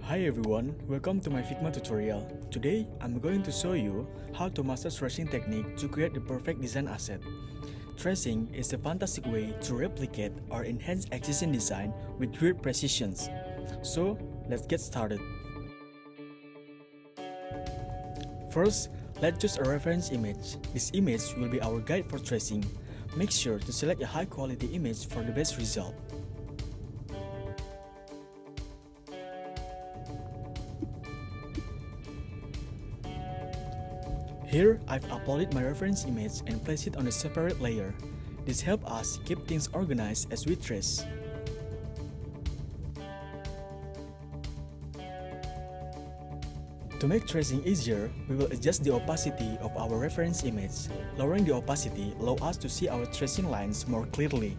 Hi everyone, welcome to my Figma tutorial. Today, I'm going to show you how to master tracing technique to create the perfect design asset. Tracing is a fantastic way to replicate or enhance existing design with great precision. So, let's get started. First, let's choose a reference image. This image will be our guide for tracing. Make sure to select a high quality image for the best result. Here, I've uploaded my reference image and placed it on a separate layer. This helps us keep things organized as we trace. To make tracing easier, we will adjust the opacity of our reference image. Lowering the opacity allows us to see our tracing lines more clearly.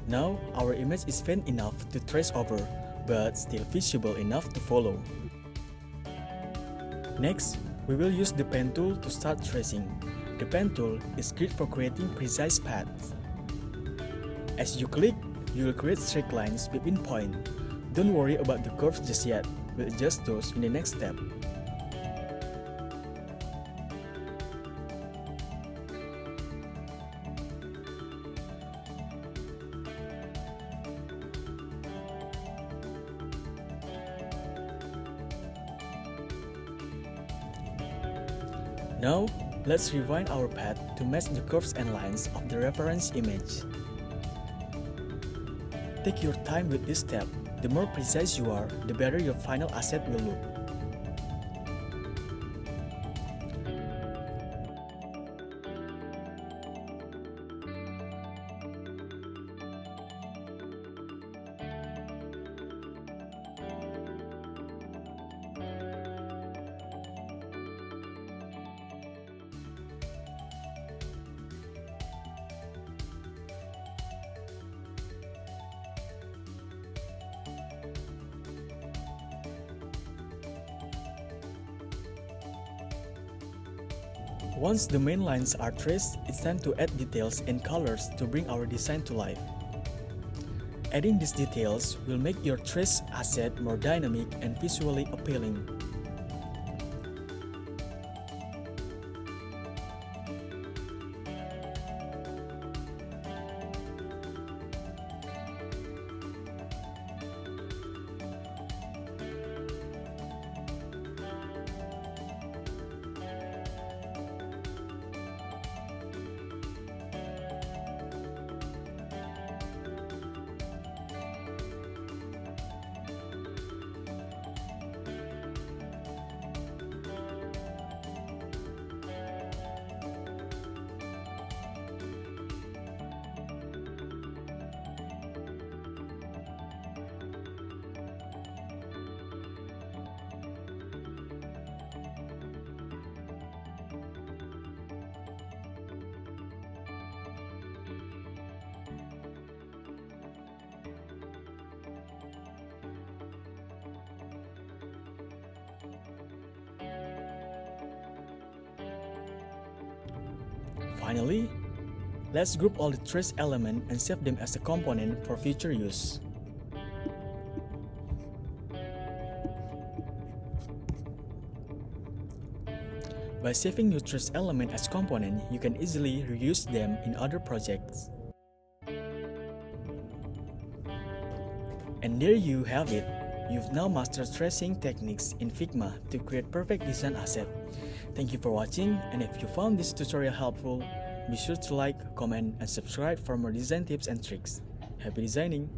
Now, our image is faint enough to trace over, but still visible enough to follow. Next, we will use the pen tool to start tracing. The pen tool is great for creating precise paths. As you click, you will create straight lines between points. Don't worry about the curves just yet, we'll adjust those in the next step. Now, let's rewind our path to match the curves and lines of the reference image. Take your time with this step. The more precise you are, the better your final asset will look. Once the main lines are traced, it's time to add details and colors to bring our design to life. Adding these details will make your traced asset more dynamic and visually appealing. Finally, let's group all the trace elements and save them as a component for future use. By saving your trace element as component, you can easily reuse them in other projects. And there you have it. You've now mastered tracing techniques in Figma to create perfect design asset. Thank you for watching, and if you found this tutorial helpful, be sure to like, comment, and subscribe for more design tips and tricks. Happy designing!